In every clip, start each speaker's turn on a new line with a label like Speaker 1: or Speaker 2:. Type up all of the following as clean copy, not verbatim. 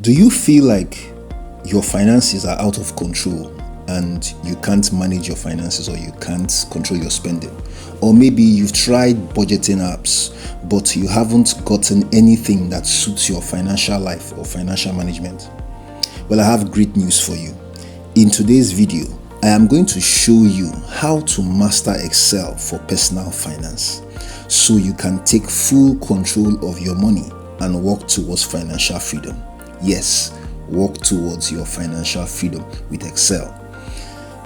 Speaker 1: Do you feel like your finances are out of control and you can't manage your finances, or you can't control your spending? Or maybe you've tried budgeting apps, but you haven't gotten anything that suits your financial life or financial management? Well, I have great news for you. In today's video, I am going to show you how to master Excel for personal finance, so you can take full control of your money and work towards financial freedom. Yes, work towards your financial freedom with Excel.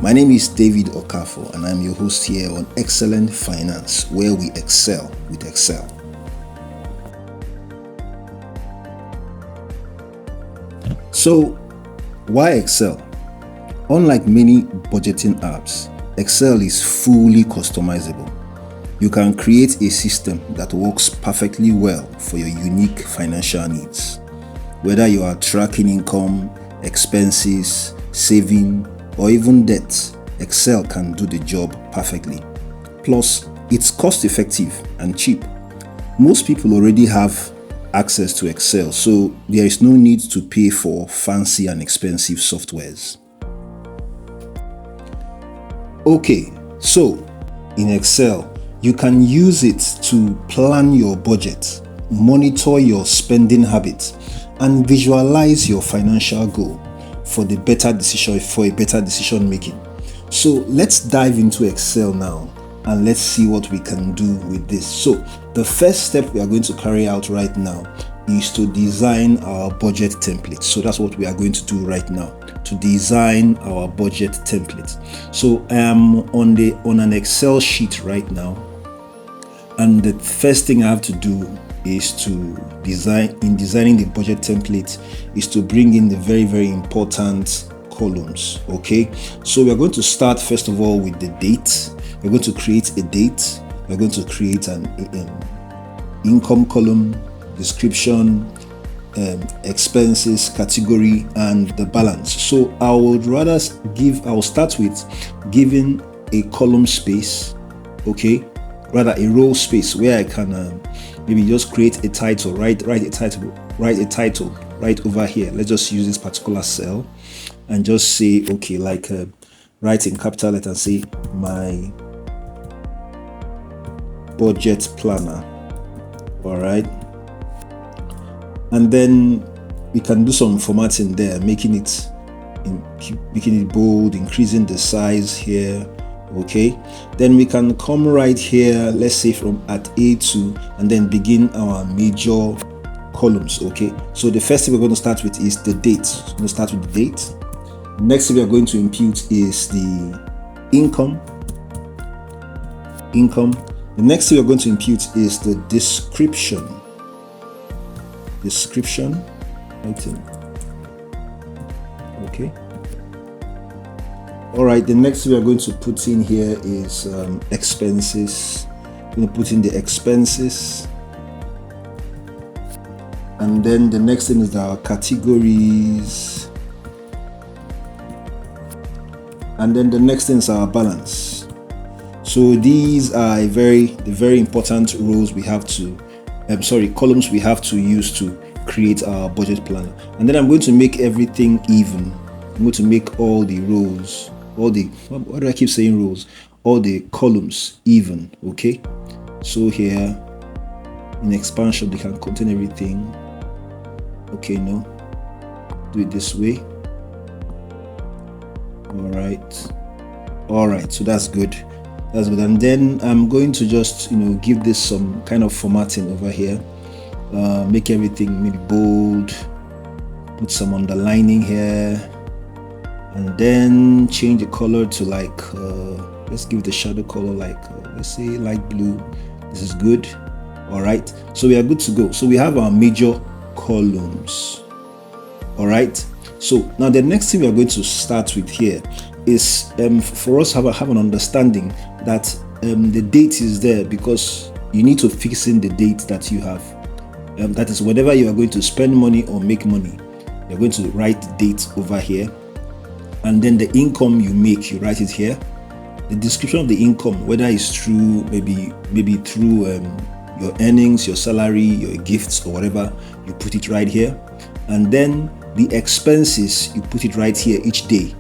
Speaker 1: My name is David Okafo, and I'm your host here on EXCEL-lent Finance, where we excel with Excel. So, why Excel? Unlike many budgeting apps, Excel is fully customizable. You can create a system that works perfectly well for your unique financial needs. Whether you are tracking income, expenses, saving, or even debt, Excel can do the job perfectly. Plus, it's cost effective and cheap. Most people already have access to Excel, so there is no need to pay for fancy and expensive softwares. Okay, so in Excel, you can use it to plan your budget, monitor your spending habits, and visualize your financial goal for a better decision making. So let's dive into Excel now and let's see what we can do with this. So the first step we are going to carry out right now is to design our budget template. So that's what we are going to do right now, to design our budget template. So I am on an Excel sheet right now, and the first thing I have to do is to designing the budget template is to bring in the very important columns. Okay, so we are going to start first of all with the date. We're going to create a date. We're going to create an income column, description, expenses, category, and the balance. So I would rather I'll start with giving a column space, okay, rather a row space where I can maybe just create a title, write a title right over here. Let's just use this particular cell and just say, okay, like write in capital letter and say my budget planner. All right, and then we can do some formatting there, making it bold, increasing the size here. Okay, then we can come right here, let's say from at A2, and then begin our major columns. Okay, so the first thing we're going to start with is the date. So we're going to start with the date. Next thing we are going to impute is the income. The next thing we're going to impute is the description. Item. Okay. All right, the next thing we are going to put in here is expenses. I'm going to put in the expenses. And then the next thing is our categories. And then the next thing is our balance. So these are the very important rows we have to, columns we have to use to create our budget planner. And then I'm going to make everything even. I'm going to make all the rows, why do I keep saying rows? All the columns even, okay? So here in expansion, they can contain everything. Okay, no, do it this way. All right, so that's good. And then I'm going to just give this some kind of formatting over here, make everything maybe bold, put some underlining here, and then change the color to like let's give the shadow color like let's say light blue. This is good. All right, so we are good to go. So we have our major columns. All right, so now the next thing we are going to start with here is for us have an understanding that the date is there because you need to fix in the date that you have. That is, whenever you are going to spend money or make money, you're going to write the date over here, and then the income you make, you write it here. The description of the income, whether it's through maybe through your earnings, your salary, your gifts, or whatever, you put it right here. And then the expenses, you put it right here each day.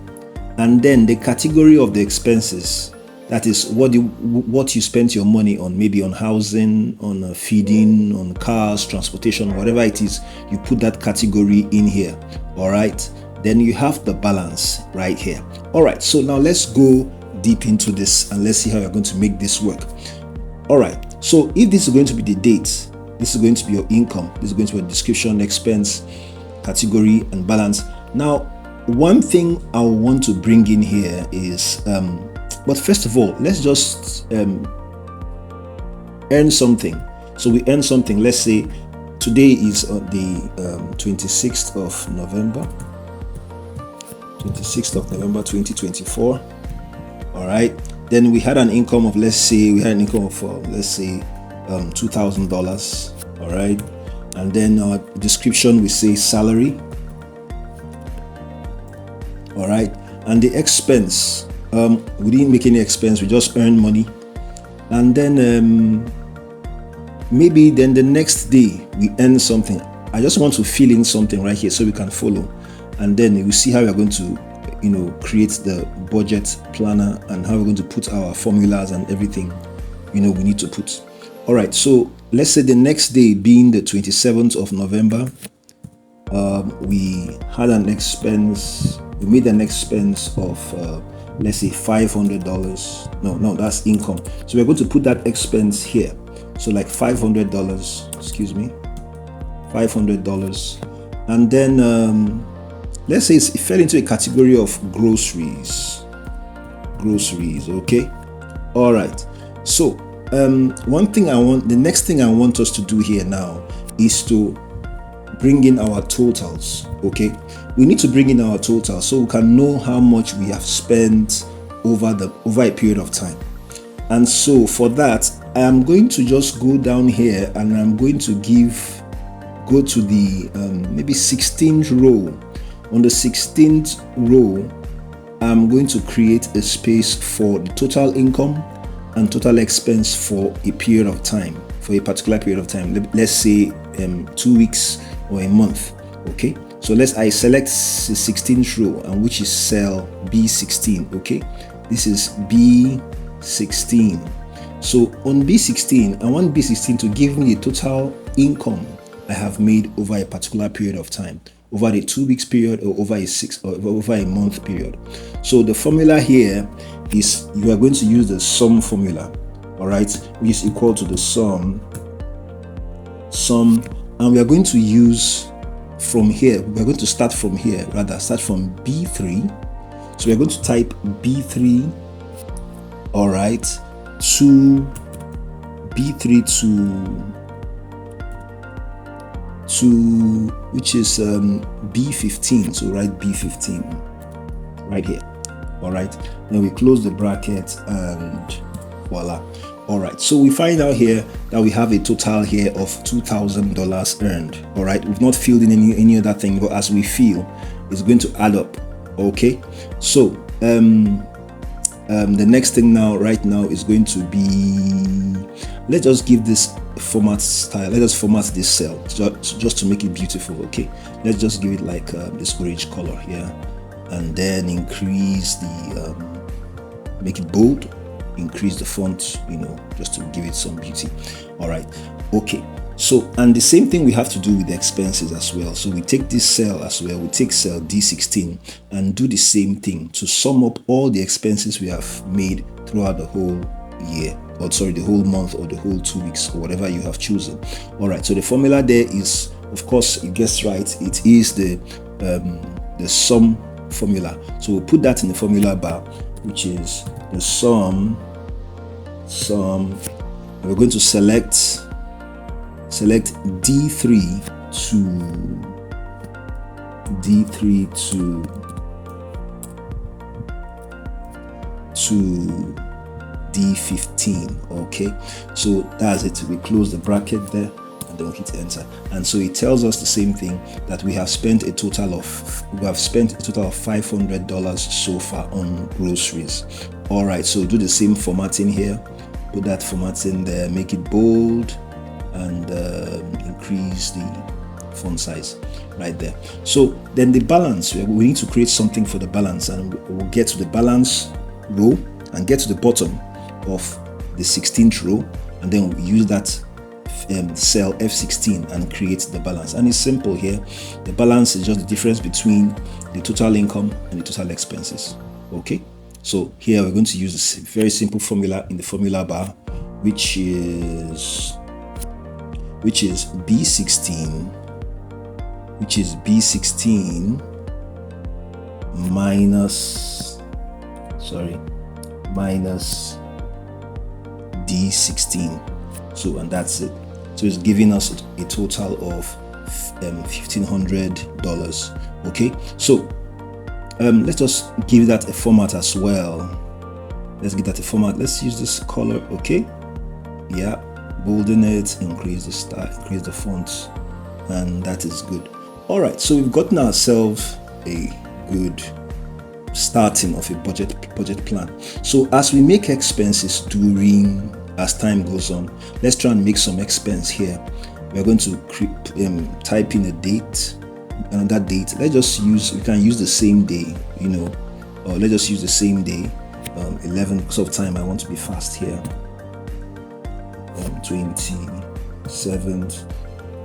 Speaker 1: And then the category of the expenses, that is what you spent your money on, maybe on housing, on feeding, on cars, transportation, whatever it is, you put that category in here. All right. Then you have the balance right here. All right. So now let's go deep into this and let's see how you're going to make this work. All right. So if this is going to be the date, this is going to be your income, this is going to be a description, expense, category, and balance. Now, one thing I want to bring in here is, but first of all, let's just earn something. So we earn something. Let's say today is the 26th of November, 2024. All right. Then we had an income of, let's say $2,000. All right. And then our description, we say salary. All right. And the expense, we didn't make any expense, we just earned money. And then maybe then the next day we earn something. I just want to fill in something right here so we can follow, and then you see how we're going to create the budget planner and how we're going to put our formulas and everything we need to put. All right, so let's say the next day being the 27th of November, we had an expense, we made an expense of let's say $500. No, that's income. So we're going to put that expense here. So like $500, excuse me, $500. And then let's say it fell into a category of groceries. Okay. All right. So the next thing I want us to do here now is to bring in our totals. Okay, we need to bring in our totals so we can know how much we have spent over a period of time. And so for that, I am going to just go down here and I'm going to go to the maybe 16th row. On the 16th row, I'm going to create a space for the total income and total expense for a period of time, for a particular period of time. Let's say 2 weeks or a month. Okay, so I select the 16th row, and which is cell B16. Okay, this is B16. So on B16, I want B16 to give me the total income I have made over a particular period of time, over a 2 weeks period or over a month period. So the formula here is, you are going to use the sum formula, all right, which is equal to the sum, and we are going to use from here, we're going to start from here, start from B3. So we're going to type B3, all right, to B3 to which is B15. So write B15 right here. All right, then we close the bracket and voila. All right, so we find out here that we have a total here of $2,000 earned. All right, we've not filled in any other thing, but as we fill, it's going to add up. Okay, so the next thing right now is going to be, let's just give this format style. Let us format this cell just to make it beautiful. Okay, let's just give it like this orange color here, and then increase the make it bold, increase the font, just to give it some beauty. All right, okay. So, and the same thing we have to do with the expenses as well. So we take this cell as well, we take cell D16 and do the same thing to sum up all the expenses we have made throughout the whole year, or sorry, the whole month or the whole 2 weeks or whatever you have chosen. All right, so the formula there is, of course, you guessed right, it is the sum formula. So we'll put that in the formula bar, which is the sum. We're going to select D3 to D15. Okay, so that's it. We close the bracket there and then hit enter, and so it tells us the same thing, that we have spent a total of $500 so far on groceries. All right, so do the same formatting here, put that formatting there, make it bold, and increase the font size right there. So then the balance, we need to create something for the balance, and we'll get to the balance row and get to the bottom of the 16th row, and then we'll use that cell F16 and create the balance. And it's simple here. The balance is just the difference between the total income and the total expenses. Okay, so here we're going to use this very simple formula in the formula bar, which is B16 minus D16. So, and that's it. So it's giving us a total of $1,500. Okay, so let's just give that a format as well. Let's give that a format. Let's use this color. Okay, yeah, bolden it, increase the style, increase the font, and that is good. All right, so we've gotten ourselves a good starting of a budget plan. So as we make expenses as time goes on, let's try and make some expense here. We're going to type in a date, another date. We can use the same day, or let's just use the same day, 11, because of time I want to be fast here. 27th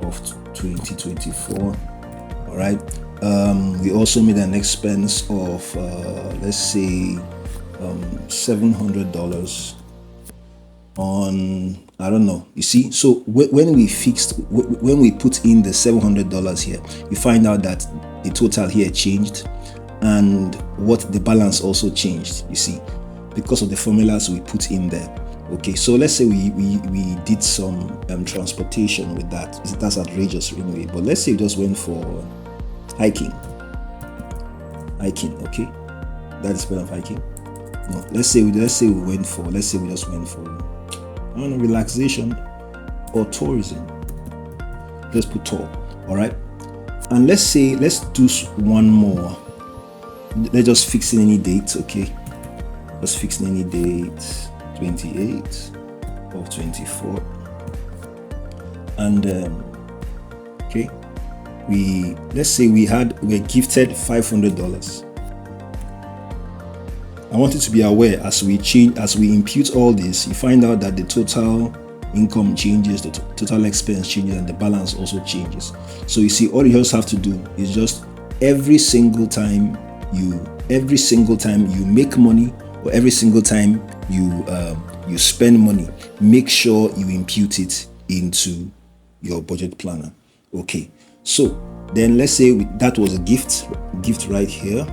Speaker 1: of 2024. All right. We also made an expense of let's say $700 on, I don't know, you see. So when we put in the $700 here, you find out that the total here changed, and what the balance also changed, you see, because of the formulas we put in there. Okay, so let's say we did some transportation with that. That's outrageous anyway, but let's say we just went for hiking. Okay, that's the point of hiking. No, let's say we just went for I don't know, relaxation or tourism. Let's put tour. All right, and let's do one more. Let's just fix in any date. Okay, let's fix in any date. 28th of 24, and okay, let's say we're gifted $500. I want you to be aware, as we impute all this, you find out that the total income changes, the total expense changes, and the balance also changes. So you see, all you just have to do is just every single time you make money, or every single time you spend money, make sure you impute it into your budget planner. Okay, so then let's say that was a gift right here,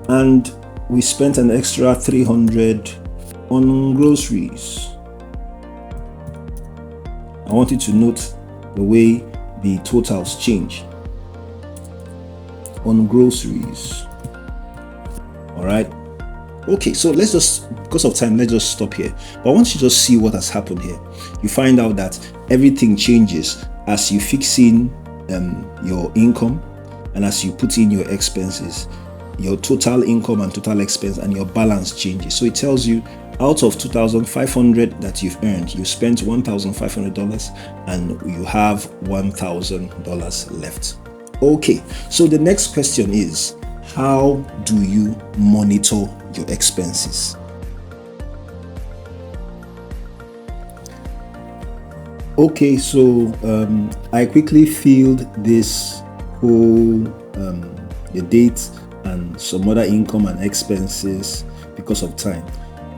Speaker 1: and we spent an extra $300 on groceries. I want you to note the way the totals change on groceries. All right. Okay, so because of time, let's just stop here. But I want you to just see what has happened here. You find out that everything changes as you fix in your income, and as you put in your expenses, your total income and total expense, and your balance changes. So it tells you, out of $2,500 that you've earned, you spent $1,500 and you have $1,000 left. Okay, so the next question is, how do you monitor your expenses? Okay, so I quickly filled this whole the date and some other income and expenses because of time.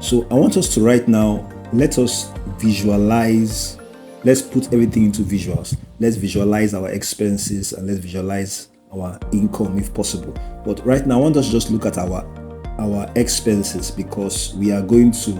Speaker 1: So I want us to right now, let us visualize. Let's put everything into visuals. Let's visualize our expenses and let's visualize our income if possible. But right now I want us to just look at our expenses, because we are going to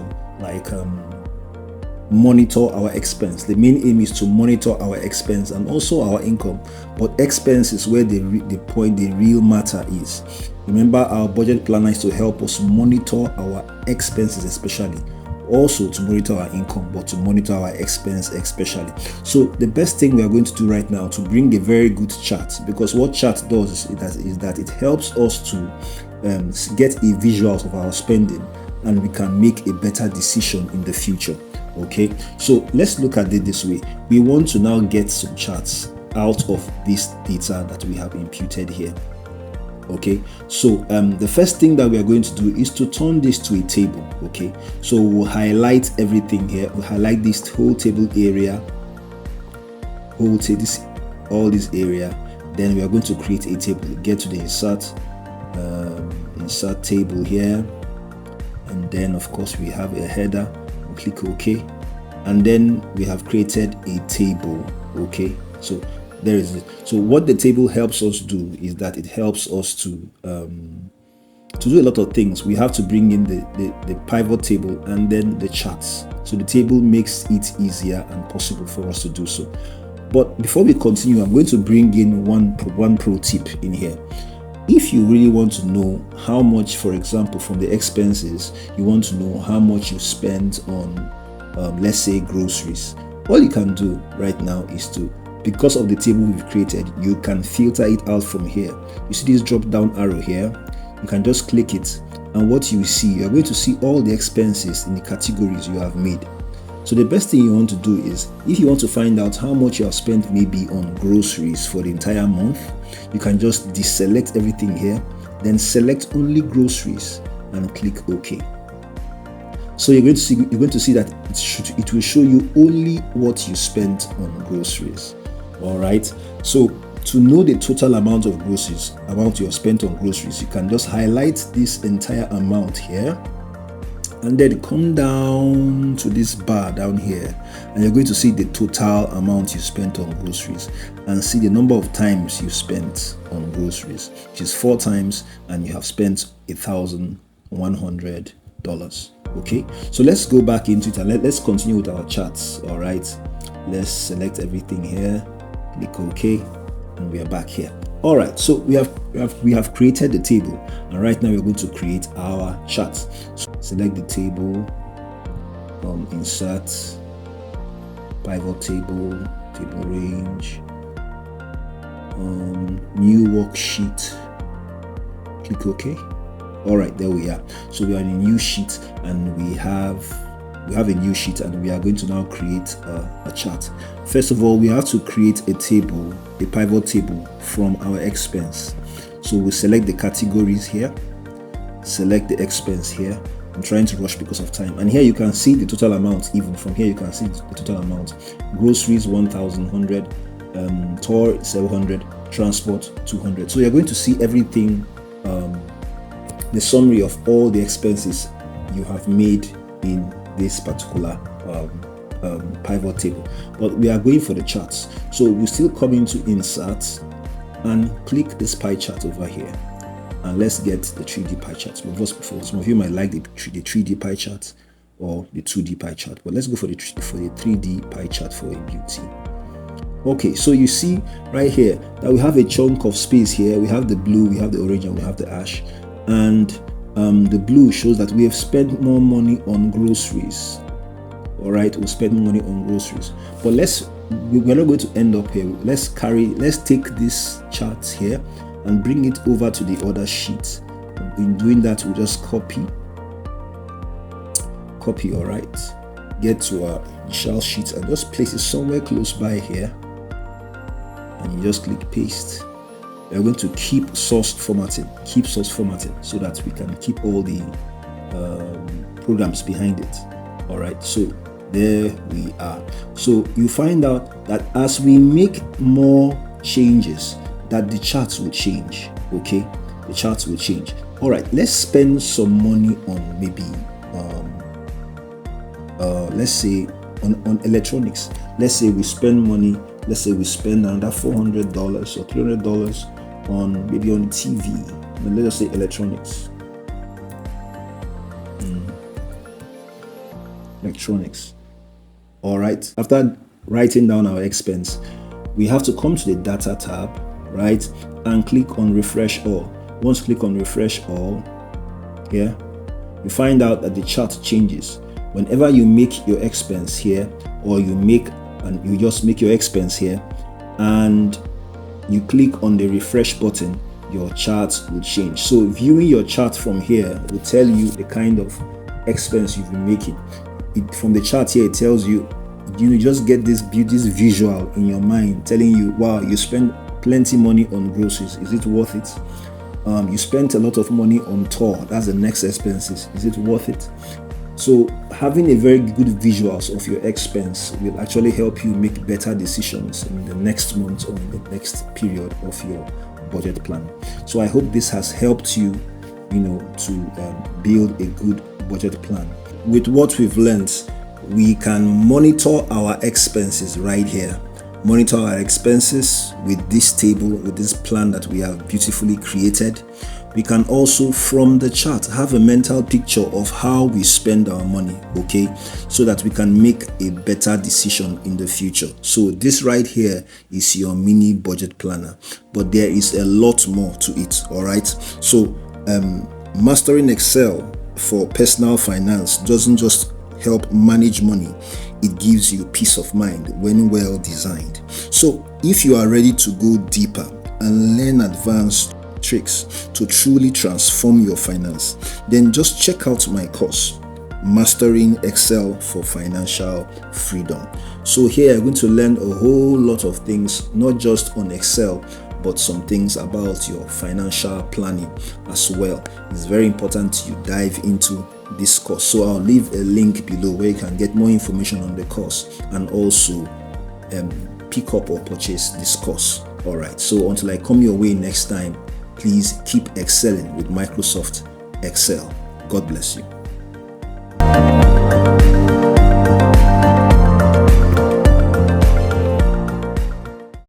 Speaker 1: monitor our expense. The main aim is to monitor our expense and also our income, but expense is where the real matter is. Remember, our budget planner is to help us monitor our expenses, especially also to monitor our income, but to monitor our expense especially. So the best thing we are going to do right now to bring a very good chart, because what chart does is that it helps us to get a visual of our spending, and we can make a better decision in the future. Okay, so let's look at it this way. We want to now get some charts out of this data that we have imputed here. Okay, so the first thing that we are going to do is to turn this to a table. Okay, so we'll highlight everything here. We'll highlight this whole table area, all this area. Then we are going to create a table. Get to the insert table here, and then of course we have a header. We'll click OK, and then we have created a table. Okay, so there is it. So what the table helps us do is that it helps us to do a lot of things. We have to bring in the pivot table and then the charts. So the table makes it easier and possible for us to do so. But before we continue, I'm going to bring in one pro tip in here. If you really want to know how much, for example, from the expenses, you want to know how much you spend on, let's say, groceries, all you can do right now is to, because of the table we've created, you can filter it out from here. You see this drop down arrow here? You can just click it, and what you see, you're going to see all the expenses in the categories you have made. So the best thing you want to do is, if you want to find out how much you have spent maybe on groceries for the entire month, you can just deselect everything here, then select only groceries and click OK. So you're going to see that it will show you only what you spent on groceries. All right. So to know the total amount of groceries, amount you have spent on groceries, you can just highlight this entire amount here, and then come down to this bar down here, and you're going to see the total amount you spent on groceries, and see the number of times you spent on groceries, which is 4 times, and you have spent $1,100. Okay, so let's go back into it and let's continue with our charts. All right, let's select everything here, click OK, and we are back here. All right, so we have created the table, and right now we're going to create our charts. So select the table, insert, pivot table, table range, new worksheet, click OK. All right, there we are. So we are in a new sheet, and we have a new sheet, and we are going to now create a chart. First of all, we have to create a table, a pivot table from our expense. So we select the categories here, select the expense here. I'm trying to rush because of time, and here you can see the total amount. Even from here you can see the total amount. Groceries 1,100, tour 700, transport 200. So you're going to see everything, the summary of all the expenses you have made in this particular pivot table. But we are going for the charts, so we still come into insert and click this pie chart over here, and let's get the 3D pie chart. Before, some of you might like the 3D pie chart or the 2D pie chart, but let's go for the 3D pie chart for a beauty. Okay, so you see right here that we have a chunk of space here. We have the blue, we have the orange, and we have the ash. And the blue shows that we have spent more money on groceries. All right, we spent more money on groceries. But we're not going to end up here. Let's take this chart here and bring it over to the other sheet. In doing that, we'll just copy. All right, get to our initial sheet and just place it somewhere close by here, and you just click paste. We're going to keep source formatting, so that we can keep all the programs behind it. All right, so there we are. So you find out that as we make more changes, that the charts will change. Okay, the charts will change. All right, let's spend some money on maybe let's say on electronics. Let's say we spend money. Let's say we spend around $400 or $300 on maybe on TV. And let us say electronics. Electronics. All right. After writing down our expense, we have to come to the data tab, right, and click on refresh all. Once you click on refresh all, here, you find out that the chart changes. Whenever you make your expense here, or you just make your expense here, and you click on the refresh button, your chart will change. So viewing your chart from here will tell you the kind of expense you've been making. from the chart here, it tells you, you just get this visual in your mind telling you, wow, you spend plenty money on groceries. Is it worth it? You spent a lot of money on tour. That's the next expenses. Is it worth it? So having a very good visuals of your expense will actually help you make better decisions in the next month or in the next period of your budget plan. So I hope this has helped you, to build a good budget plan. With what we've learned, we can monitor our expenses right here. Monitor our expenses with this table, with this plan that we have beautifully created. We can also, from the chart, have a mental picture of how we spend our money, okay, so that we can make a better decision in the future. So this right here is your mini budget planner, but there is a lot more to it. All right, so mastering Excel for personal finance doesn't just help manage money, it gives you peace of mind when well designed. So if you are ready to go deeper and learn advanced tricks to truly transform your finance, then just check out my course, Mastering Excel for Financial Freedom. So here you're going to learn a whole lot of things, not just on Excel, but some things about your financial planning as well. It's very important you dive into this course. So I'll leave a link below where you can get more information on the course and also pick up or purchase this course. All right, so until I come your way next time, please keep excelling with Microsoft Excel. God bless you.